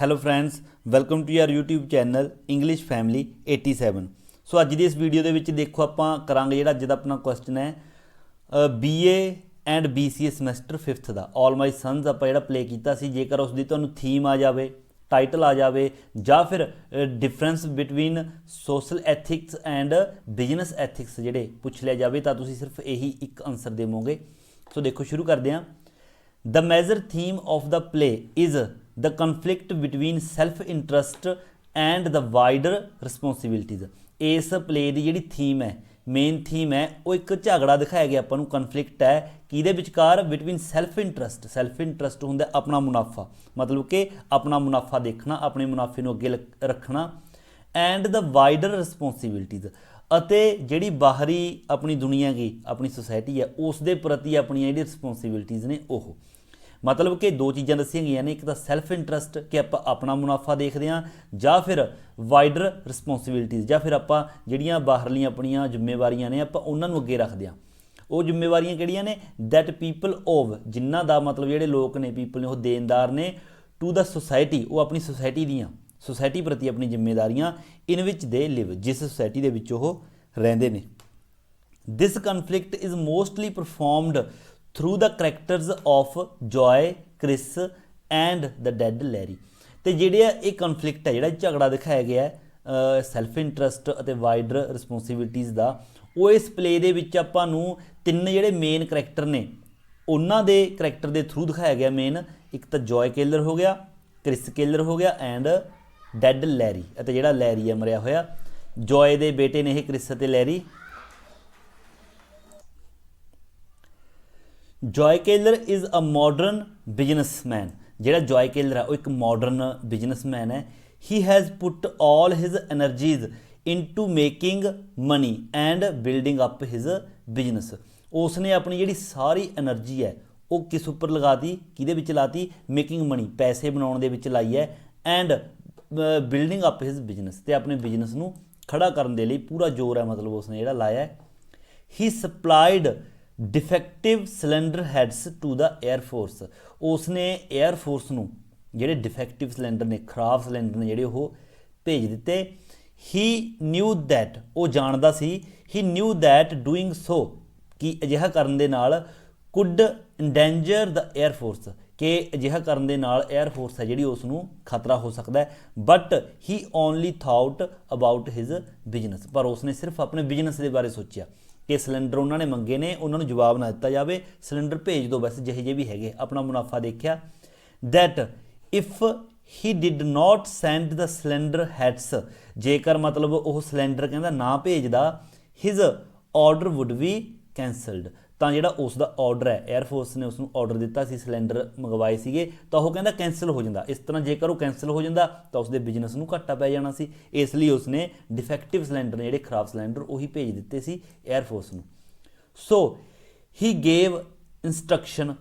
Hello friends, welcome to your YouTube channel English family 87। So अज की इस video के विच देखो आप करांगे जिहड़ा अज दा अपना क्वेश्चन है BA and BCA semester 5th का ऑल माई सन्स आप जिहड़ा प्ले किया सी। जेकर उसकी तुहानूं थीम आ जाए, टाइटल आ जाए, या फिर difference between social ethics and business ethics जिहड़े पुछ लिया जाए तो तुसीं सिर्फ यही एक आंसर देवोगे। सो देखो शुरू करते हैं। The major theme of the play is the conflict between self interest and the wider responsibilities. इस प्ले की जी थीम है, मेन थीम है, वो एक झगड़ा दिखाया गया अपन कन्फ्लिक्ट है कि विचकार बिटवीन सैल्फ इंट्रस्ट होंगे अपना मुनाफा, मतलब कि अपना मुनाफा देखना, अपने मुनाफे को अगे रखना, एंड द वाइडर रिस्पोंसिबिलिटीज़ अते जिहड़ी बाहरी अपनी दुनिया की अपनी सोसाइटी है उस दे प्रति अपनी जी रिस्पोंसिबिलिटीज़ ने वो, मतलब कि दो चीज़ां दसिया गई ने, एक तो सैल्फ इंट्रस्ट कि आप अपना मुनाफा देखते हैं, या फिर वाइडर रिस्पोंसिबिलिटीज़ या फिर आप जिहड़ियां बाहरलियां अपनियां जिम्मेवारियां ने आप उन्होंने अगे रखते हैं। वो जिम्मेवारियां किहड़ियां ने, दैट पीपल ओव जिन्हां दा मतलब जिहड़े लोग ने पीपल ने वो देनदार ने, टू द सोसाइटी वो अपनी सोसाइटी प्रति अपनी जिम्मेदारियां, इन विच दे लिव जिस सोसाइटी दे विच वो रहिंदे ने। This conflict is mostly performed through the characters of Joe, Chris and the dad Larry. तो जिहड़े ये कन्फ्लिक्ट है, जिहड़ा झगड़ा दिखाया गया है सैल्फ इंट्रस्ट और वाइडर रिस्पोंसिबिलिटीज़ का, वो इस प्ले दे विच आपां नूं तीन जिहड़े मेन करैक्टर ने उन्हां दे करैक्टर के थ्रू दिखाया गया। मेन एक तो जॉय केलर हो गया, क्रिस केलर हो गया एंड डैड लैरी, अते जिहड़ा लैरी है मरिया होया। जॉय दे बेटे ने क्रिस ते Larry. Joe Keller is a modern businessman, जिहड़ा जॉय केलर है वो एक मॉडर्न बिजनेसमैन है। He has put all his energies into making money and building up his business. उसने अपनी जिहड़ी सारी एनर्जी है वो किस उपर लगा दी, किहदे विच लाती, मेकिंग मनी पैसे बनाउण दे विच लाई है, and building up his business ते अपने बिजनेस नूं खड़ा करन दे लई पूरा जोर है मतलब उसने जिहड़ा लाया है। He supplied defective cylinder heads to the air force, उसने एयरफोर्स नूं जिहड़े डिफेक्टिव सिलेंडर ने, खराब सिलेंडर ने जिहड़े वो भेज दिते। ही न्यू दैट वो जानदा सी, ही न्यू दैट डूइंग सो कि अजिहा करन दे नाल कुड इंडेंजर द एयरफोर्स, कि अजिहा करन दे नाल एयरफोर्स है जिहड़ी उसनूं खतरा हो सकता है। But he only thought about his business, पर उसने सिर्फ अपने बिजनेस के बारे सोचा कि सिलेंडर उन्होंने मंगे ने उन्होंने जवाब ना दिता जाए, सिलेंडर भेज दो बस ਜਿਹੇ ਜਿਹੇ भी है, अपना मुनाफा देखा। That if he did not send the cylinder heads, जेकर मतलब वो सिलेंडर कहता ना भेजदा, his order would be cancelled, तो जोड़ा उसका ऑर्डर है एयरफोर्स ने उसको ऑर्डर दिता सी सिलेंडर मंगवाए थे तो वह कहता कैंसल हो जाता। इस तरह जेकर वो कैंसल हो जाता तो उसके बिजनेस में घाटा पै जाना सी, इसलिए उसने डिफेक्टिव सिलेंडर ने, जोड़े खराब सिलेंडर उही भेज दिते सी एयरफोर्स में। So he gave instruction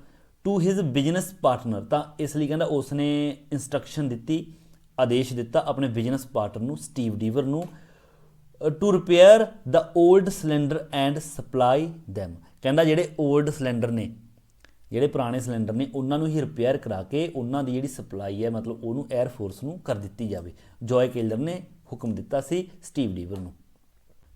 to his business partner, तो इसलिए कहता उसने इंस्ट्रक्शन दी, आदेश दिता अपने बिजनेस पार्टनर नूं, स्टीव डीवर नूं, to repair the old cylinder and supply them. कहता जिहड़े ओल्ड सिलेंडर ने, जिहड़े पुराने सिलेंडर ने उन्होंने ही रिपेयर करा के उन्होंने जिहड़ी सप्लाई है मतलब उन्होंने एयरफोर्स नूं कर दी जाए। जॉय केलर ने हुक्म दिता सी स्टीव डीवर नूं।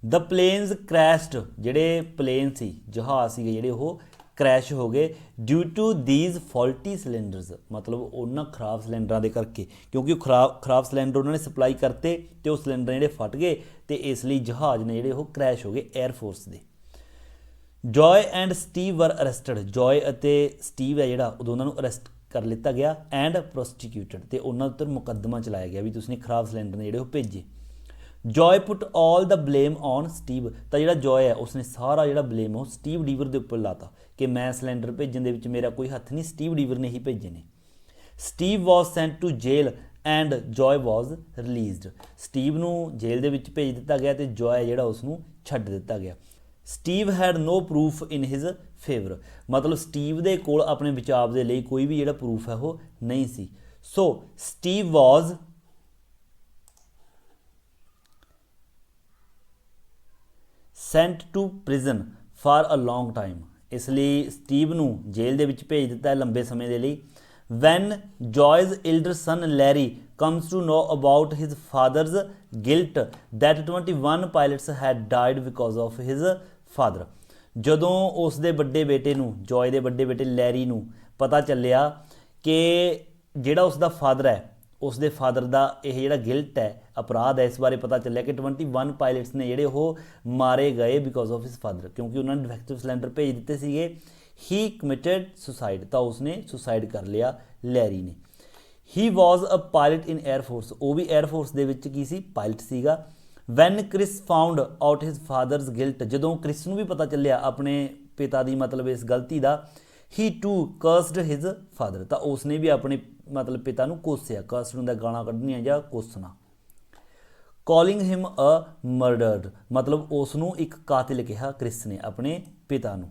द प्लेन्स क्रैशड, जिहड़े प्लेन सी जहाज़ सीगे जिहड़े वो क्रैश हो गए due to these faulty cylinders, मतलब उन्होंने खराब सिलेंडर के करके, क्योंकि खराब सिलेंडर उन्होंने सप्लाई करते तो सिलेंडर जिहड़े फट गए तो इसलिए जहाज़ ने जिहड़े वो क्रैश हो गए एयरफोर्स के। Joe and Steve were arrested, Joe अते स्टीव है जिहड़ा दोनों नूं अरेस्ट कर लिता गया, एंड प्रोस्टिक्यूटेड तो उन्होंने उपर मुकदमा चलाया गया भी तुसीं खराब सिलेंडर ने जिहड़े वो भेजे। Joy put all the blame on Steve, तो जिहड़ा जॉय है उसने सारा जिहड़ा ब्लेम वो स्टीव डीवर के उपर लाता कि मैं सिलेंडर भेजन दे विच मेरा कोई हथ नहीं, स्टीव डीवर ने ही भेजे ने। Steve was sent to jail and Joe was released, Steve नूं जेल दे विच भेज दिता गया तो जॉय जिहड़ा उसनूं छड्ड दिता गया। Steve had no proof in his favour, मतलब स्टीव दे कोल अपने बचाव के लिए कोई भी जिहड़ा प्रूफ है वो नहीं सी। So Steve was sent to prison for a long time, इसलिए स्टीव नूं जेल दे विच भेज दिता है लंबे समय के लिए। when Joy's elder son Larry comes to know about his father's guilt that 21 pilots had died because of his father, ਜਦੋਂ ਉਸ ਦੇ ਵੱਡੇ ਬੇਟੇ ਨੂੰ, ਜੋਏ ਦੇ ਵੱਡੇ ਬੇਟੇ ਲੈਰੀ ਨੂੰ ਪਤਾ ਚੱਲਿਆ ਕਿ ਜਿਹੜਾ ਉਸ ਦਾ ਫਾਦਰ ਹੈ, ਉਸ ਦੇ ਫਾਦਰ ਦਾ ਇਹ ਜਿਹੜਾ ਗਿਲਟ ਹੈ, ਅਪਰਾਧ ਹੈ, ਇਸ ਬਾਰੇ ਪਤਾ ਚੱਲਿਆ ਕਿ 21 ਪਾਇਲਟਸ ਨੇ ਜਿਹੜੇ ਉਹ ਮਾਰੇ ਗਏ ਬਿਕੋਜ਼ ਆਫ ਹਿਸ ਫਾਦਰ, ਕਿਉਂਕਿ ਉਹਨਾਂ ਨੇ ਡਿਫੈਕਟਿਵ ਸਿਲੰਡਰ ਭੇਜ ਦਿੱਤੇ ਸੀਗੇ। ਹੀ ਕਮਿਟਡ ਸੁਸਾਈਡ, ਤਾਂ ਉਸਨੇ ਸੁਸਾਈਡ ਕਰ ਲਿਆ ਲੈਰੀ ਨੇ। ਹੀ ਵਾਜ਼ ਅ ਪਾਇਲਟ ਇਨ 에ਅਰ ਫੋਰਸ, ਉਹ ਵੀ 에ਅਰ ਫੋਰਸ ਦੇ ਵਿੱਚ ਕੀ ਸੀ, ਪਾਇਲਟ ਸੀਗਾ। ਵੈਨ ਕ੍ਰਿਸ ਫਾਊਂਡ ਆਊਟ ਹਿਸ ਫਾਦਰਸ ਗਿਲਟ, ਜਦੋਂ ਕ੍ਰਿਸ ਨੂੰ ਵੀ ਪਤਾ ਚੱਲਿਆ ਆਪਣੇ ਪਿਤਾ ਦੀ ਮਤਲਬ ਇਸ ਗਲਤੀ ਦਾ, ਹੀ ਟੂ ਕਰਸਡ ਹਿਜ਼ ਫਾਦਰ, ਤਾਂ ਉਸਨੇ ਵੀ ਆਪਣੇ ਮਤਲਬ ਪਿਤਾ ਨੂੰ ਕੋਸਿਆ। ਕਰਸਡ ਹੁੰਦਾ ਗਾਲਾਂ ਕੱਢਣੀਆਂ ਜਾਂ ਕੋਸਣਾ। ਕਾਲਿੰਗ ਹਿਮ ਅ ਮਰਡਰਡ, ਮਤਲਬ ਉਸ ਨੂੰ ਇੱਕ ਕਾਤਿਲ ਕਿਹਾ ਕ੍ਰਿਸ ਨੇ ਆਪਣੇ ਪਿਤਾ ਨੂੰ।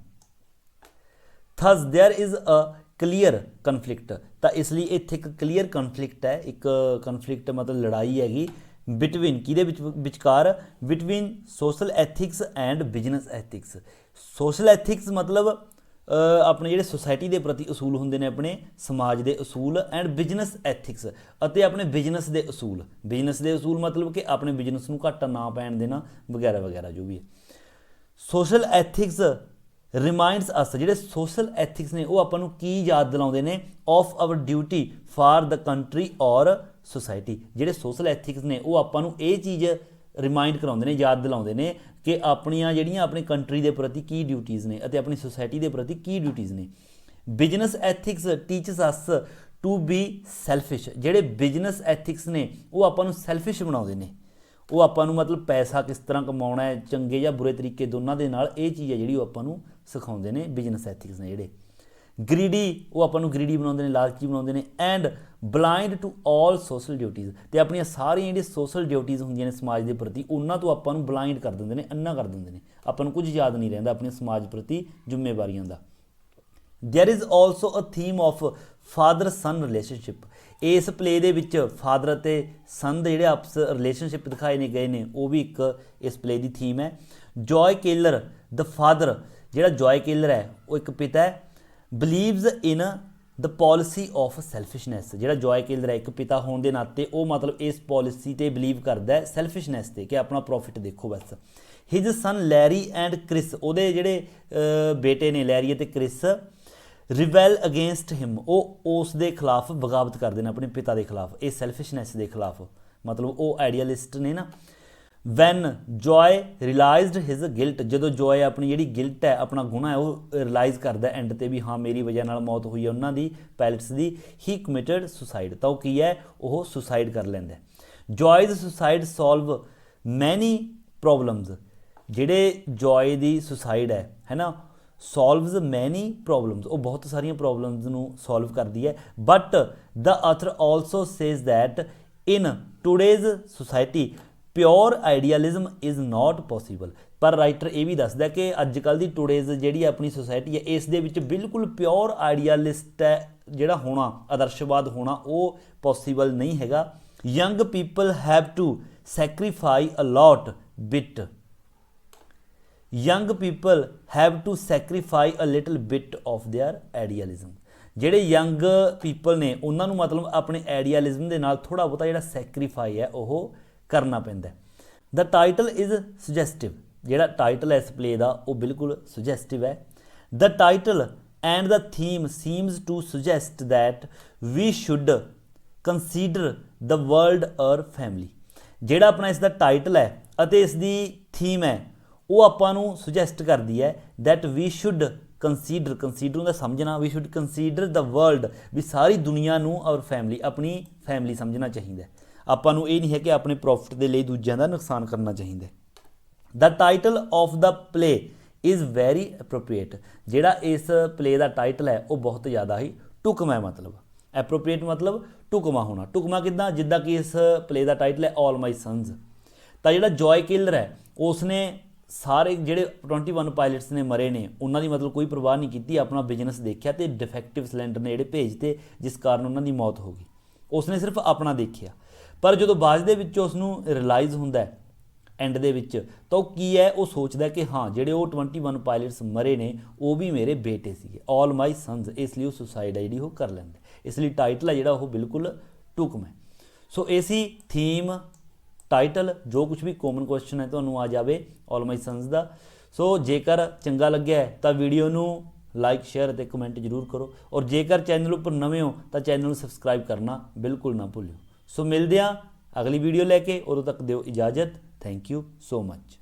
Thus there is a clear conflict, ਤਾਂ ਇਸ ਲਈ ਇੱਥੇ ਇੱਕ ਕਲੀਅਰ ਕਨਫਲਿਕਟ ਹੈ, ਇੱਕ ਕਨਫਲਿਕਟ ਮਤਲਬ ਲੜਾਈ ਹੈਗੀ ਬਿਟਵੀਨ ਕਿਹਦੇ ਵਿਚਕਾਰ, between social ethics and business ethics. Social ethics ਮਤਲਬ ਆਪਣੇ ਜਿਹੜੇ ਸੁਸਾਇਟੀ ਦੇ ਪ੍ਰਤੀ ਅਸੂਲ ਹੁੰਦੇ ਨੇ, ਆਪਣੇ ਸਮਾਜ ਦੇ ਅਸੂਲ, ਐਂਡ ਬਿਜ਼ਨਸ ਐਥਿਕਸ, ਅਤੇ ਆਪਣੇ ਬਿਜ਼ਨਸ ਦੇ ਅਸੂਲ। ਬਿਜ਼ਨਸ ਦੇ ਅਸੂਲ ਮਤਲਬ ਕਿ ਆਪਣੇ ਬਿਜ਼ਨਸ ਨੂੰ ਘਾਟਾ ਨਾ ਪੈਣ ਦੇਣਾ ਵਗੈਰਾ ਵਗੈਰਾ ਜੋ ਵੀ ਹੈ। ਸੋਸ਼ਲ ਐਥਿਕਸ ਰਿਮਾਈਂਡਸ ਅਸ, ਜਿਹੜੇ ਸੋਸ਼ਲ ਐਥਿਕਸ ਨੇ ਉਹ ਆਪਾਂ ਨੂੰ ਕੀ ਯਾਦ ਦਿਲਾਉਂਦੇ ਨੇ, of hour duty for the country ਔਰ ਸੁਸਾਇਟੀ। ਜਿਹੜੇ ਸੋਸ਼ਲ ਐਥਿਕਸ ਨੇ ਉਹ ਆਪਾਂ ਨੂੰ ਇਹ ਚੀਜ਼ ਰਿਮਾਈਂਡ ਕਰਾਉਂਦੇ ਨੇ, ਯਾਦ ਦਿਲਾਉਂਦੇ ਨੇ ਕਿ ਆਪਣੀਆਂ ਜਿਹੜੀਆਂ ਆਪਣੀ ਕੰਟਰੀ ਦੇ ਪ੍ਰਤੀ ਕੀ ਡਿਊਟੀਜ਼ ਨੇ ਅਤੇ ਆਪਣੀ ਸੁਸਾਇਟੀ ਦੇ ਪ੍ਰਤੀ ਕੀ ਡਿਊਟੀਜ਼ ਨੇ। Business ethics teaches us to be selfish, ਜਿਹੜੇ ਬਿਜ਼ਨਸ ਐਥਿਕਸ ਨੇ ਉਹ ਆਪਾਂ ਨੂੰ ਸੈਲਫਿਸ਼ ਬਣਾਉਂਦੇ ਨੇ, ਉਹ ਆਪਾਂ ਨੂੰ ਮਤਲਬ ਪੈਸਾ ਕਿਸ ਤਰ੍ਹਾਂ ਕਮਾਉਣਾ ਹੈ, ਚੰਗੇ ਜਾਂ ਬੁਰੇ ਤਰੀਕੇ ਦੋਨਾਂ ਦੇ ਨਾਲ, ਇਹ ਚੀਜ਼ ਹੈ ਜਿਹੜੀ ਉਹ ਆਪਾਂ ਨੂੰ ਸਿਖਾਉਂਦੇ ਨੇ ਬਿਜ਼ਨਸ ਐਥਿਕਸ ਨੇ ਜਿਹੜੇ। ਗਰੀਡੀ, ਉਹ ਆਪਾਂ ਨੂੰ ਗਰੀਡੀ ਬਣਾਉਂਦੇ ਨੇ, ਲਾਲਚੀ ਬਣਾਉਂਦੇ ਨੇ। And blind to all social duties, ਅਤੇ ਆਪਣੀਆਂ ਸਾਰੀਆਂ ਜਿਹੜੀਆਂ ਸੋਸ਼ਲ ਡਿਊਟੀਜ਼ ਹੁੰਦੀਆਂ ਨੇ ਸਮਾਜ ਦੇ ਪ੍ਰਤੀ, ਉਹਨਾਂ ਤੋਂ ਆਪਾਂ ਨੂੰ ਬਲਾਈਂਡ ਕਰ ਦਿੰਦੇ ਨੇ, ਅੰਨਾ ਕਰ ਦਿੰਦੇ ਨੇ, ਆਪਾਂ ਨੂੰ ਕੁਝ ਯਾਦ ਨਹੀਂ ਰਹਿੰਦਾ ਆਪਣੀਆਂ ਸਮਾਜ ਪ੍ਰਤੀ ਜ਼ਿੰਮੇਵਾਰੀਆਂ ਦਾ। There is also a theme of father son relationship, ਇਸ ਪਲੇ ਦੇ ਵਿੱਚ ਫਾਦਰ ਅਤੇ ਸਨ ਦੇ ਜਿਹੜੇ ਆਪਸ ਰਿਲੇਸ਼ਨਸ਼ਿਪ ਦਿਖਾਏ ਨੇ ਗਏ ਨੇ, ਉਹ ਵੀ ਇੱਕ ਇਸ ਪਲੇ ਦੀ ਥੀਮ ਹੈ। ਜੋਏ ਕੇਲਰ ਦ ਫਾਦਰ, ਜਿਹੜਾ ਜੋਏ ਕੇਲਰ ਹੈ ਉਹ ਇੱਕ ਪਿਤਾ ਹੈ। ਬਿਲੀਵਜ਼ ਇਨ ਦ ਪੋਲਿਸੀ ਆਫ ਸੈਲਫਿਸ਼ਨੈਸ, ਜਿਹੜਾ ਜੋਏ ਕੇਲਰ ਹੈ ਇੱਕ ਪਿਤਾ ਹੋਣ ਦੇ ਨਾਤੇ ਉਹ ਮਤਲਬ ਇਸ ਪੋਲਿਸੀ 'ਤੇ ਬਿਲੀਵ ਕਰਦਾ ਹੈ, ਸੈਲਫਿਸ਼ਨੈਸ 'ਤੇ, ਕਿ ਆਪਣਾ ਪ੍ਰੋਫਿਟ ਦੇਖੋ ਬਸ। His son Larry and Chris, ਉਹਦੇ ਜਿਹੜੇ ਬੇਟੇ ਨੇ ਲੈਰੀ ਅਤੇ ਕ੍ਰਿਸ, ਰਿਬੈਲ ਅਗੇਂਸਟ ਹਿਮ, ਉਹ ਉਸ ਦੇ ਖਿਲਾਫ ਬਗਾਵਤ ਕਰਦੇ ਨੇ ਆਪਣੇ ਪਿਤਾ ਦੇ ਖਿਲਾਫ, ਇਹ ਸੈਲਫਿਸ਼ਨੈਸ ਦੇ ਖਿਲਾਫ, ਮਤਲਬ ਉਹ ਆਈਡੀਅਲਿਸਟ ਨੇ ਨਾ। ਵੈਨ ਜੋਏ ਰਿਲਾਈਜ਼ਡ ਹਿਜ਼ ਗਿਲਟ, ਜਦੋਂ ਜੋਏ ਆਪਣੀ ਜਿਹੜੀ ਗਿਲਟ ਹੈ, ਆਪਣਾ ਗੁਨਾਹ ਹੈ, ਉਹ ਰਿਲਾਈਜ਼ ਕਰਦਾ ਐਂਡ ਤੇ ਵੀ ਹਾਂ ਮੇਰੀ ਵਜ੍ਹਾ ਨਾਲ ਮੌਤ ਹੋਈ ਹੈ ਉਹਨਾਂ ਦੀ, ਪਾਇਲਟਸ ਦੀ। ਹੀ ਕਮਿਟਡ ਸੁਸਾਈਡ, ਤਾਂ ਉਹ ਕੀ ਹੈ, ਉਹ ਸੁਸਾਈਡ ਕਰ ਲੈਂਦਾ। ਜੋਇਜ਼ ਸੁਸਾਈਡ ਸੋਲਵ ਮੈਨੀ ਪ੍ਰੋਬਲਮਸ, ਜਿਹੜੇ ਜੋਏ ਦੀ ਸੁਸਾਈਡ ਹੈ ਨਾ, ਸੋਲਵਜ਼ ਮੈਨੀ ਪ੍ਰੋਬਲਮਸ, ਉਹ ਬਹੁਤ ਸਾਰੀਆਂ ਪ੍ਰੋਬਲਮਸ ਨੂੰ ਸੋਲਵ ਕਰਦੀ ਹੈ। But the author also says that in today's society pure idealism is not possible, ਪਰ ਰਾਈਟਰ ਇਹ ਵੀ ਦੱਸਦਾ ਕਿ ਅੱਜ ਕੱਲ੍ਹ ਦੀ ਟੂਡੇਜ਼ ਜਿਹੜੀ ਆਪਣੀ ਸੁਸਾਇਟੀ ਹੈ, ਇਸ ਦੇ ਵਿੱਚ ਬਿਲਕੁਲ ਪਿਓਰ ਆਈਡੀਅਲਿਸਟ ਹੈ ਜਿਹੜਾ ਹੋਣਾ, ਆਦਰਸ਼ਵਾਦ ਹੋਣਾ, ਉਹ ਪੋਸੀਬਲ ਨਹੀਂ ਹੈਗਾ। Young people have to sacrifice a lot bit, young people have to sacrifice a little bit of their idealism, ਜਿਹੜੇ ਯੰਗ ਪੀਪਲ ਨੇ ਉਹਨਾਂ ਨੂੰ ਮਤਲਬ ਆਪਣੇ ਆਈਡੀਅਲਿਜ਼ਮ ਦੇ ਨਾਲ ਥੋੜ੍ਹਾ ਬਹੁਤਾ ਜਿਹੜਾ ਸੈਕਰੀਫਾਈ ਹੈ ਉਹ ਕਰਨਾ ਪੈਂਦਾ। ਦ ਟਾਈਟਲ ਇਜ਼ ਸੁਜੈਸਟਿਵ, ਜਿਹੜਾ ਟਾਈਟਲ ਹੈ ਇਸ ਪਲੇ ਦਾ ਉਹ ਬਿਲਕੁਲ ਸੁਜੈਸਟਿਵ ਹੈ। The title and the theme seems to suggest that we should consider the world our family, ਜਿਹੜਾ ਆਪਣਾ ਇਸ ਦਾ ਟਾਈਟਲ ਹੈ ਅਤੇ ਇਸ ਦੀ ਥੀਮ ਹੈ ਉਹ ਆਪਾਂ ਨੂੰ ਸੁਜੈਸਟ ਕਰਦੀ ਹੈ that we should consider, consider ਹੁੰਦਾ ਸਮਝਣਾ, we should consider the world, ਵੀ ਸਾਰੀ ਦੁਨੀਆ ਨੂੰ ਔਰ ਫੈਮਿਲੀ, ਆਪਣੀ ਫੈਮਿਲੀ ਸਮਝਣਾ ਚਾਹੀਦਾ। ਆਪਾਂ ਨੂੰ ਇਹ ਨਹੀਂ ਹੈ ਕਿ ਆਪਣੇ ਪ੍ਰੋਫਿਟ ਦੇ ਲਈ ਦੂਜਿਆਂ ਦਾ ਨੁਕਸਾਨ ਕਰਨਾ ਚਾਹੀਦਾ। The title of the play is very appropriate, ਜਿਹੜਾ ਇਸ ਪਲੇ ਦਾ ਟਾਈਟਲ ਹੈ ਉਹ ਬਹੁਤ ਜ਼ਿਆਦਾ ਹੀ ਢੁਕਵਾਂ ਹੈ, ਮਤਲਬ ਐਪਰੋਪਰੀਏਟ ਮਤਲਬ ਢੁਕਵਾਂ ਹੋਣਾ। ਢੁਕਵਾਂ ਕਿੱਦਾਂ, ਜਿੱਦਾਂ ਕਿ ਇਸ ਪਲੇ ਦਾ ਟਾਈਟਲ ਹੈ ਆਲ ਮਾਈ ਸਨਜ਼, ਤਾਂ ਜਿਹੜਾ ਜੋਏ ਕਿਲਰ ਹੈ ਉਸਨੇ ਸਾਰੇ ਜਿਹੜੇ 21 ਪਾਇਲਟਸ ਨੇ ਮਰੇ ਨੇ ਉਹਨਾਂ ਦੀ ਮਤਲਬ ਕੋਈ ਪਰਵਾਹ ਨਹੀਂ ਕੀਤੀ, ਆਪਣਾ ਬਿਜ਼ਨਸ ਦੇਖਿਆ ਅਤੇ ਡਿਫੈਕਟਿਵ ਸਿਲੰਡਰ ਨੇ ਜਿਹੜੇ ਭੇਜਤੇ ਜਿਸ ਕਾਰਨ ਉਹਨਾਂ ਦੀ ਮੌਤ ਹੋ ਗਈ, ਉਸਨੇ ਸਿਰਫ ਆਪਣਾ ਦੇਖਿਆ। ਪਰ ਜਦੋਂ ਬਾਅਦ ਦੇ ਵਿੱਚ ਉਸ ਨੂੰ ਰਿਅਲਾਈਜ਼ ਹੁੰਦਾ ਐਂਡ ਦੇ ਵਿੱਚ, ਤਾਂ ਉਹ ਕੀ ਹੈ, ਉਹ ਸੋਚਦਾ ਕਿ ਹਾਂ ਜਿਹੜੇ ਉਹ 21 ਪਾਇਲਟਸ ਮਰੇ ਨੇ ਉਹ ਵੀ ਮੇਰੇ ਬੇਟੇ ਸੀਗੇ, ਆਲ ਮਾਈ ਸਨਜ਼, ਇਸ ਲਈ ਉਹ ਸੁਸਾਈਡ ਹੈ ਜਿਹੜੀ ਉਹ ਕਰ ਲੈਂਦਾ। इसलिए टाइटल है जिहड़ा वो बिल्कुल ढुकम है। सो ये सी थीम टाइटल, जो कुछ भी कॉमन क्वेश्चन है तुहानूं आ जाए ऑल माई सन्स दा। सो जेकर चंगा लग्या है तो वीडियो नूं लाइक शेयर ते कमेंट जरूर करो, और जेकर चैनल उपर नवे हो तो चैनल नूं सबसक्राइब करना बिल्कुल ना भुल्लिओ। सो मिलदे हां अगली वीडियो लैके, उदों तक दिओ इजाजत। Thank you so much.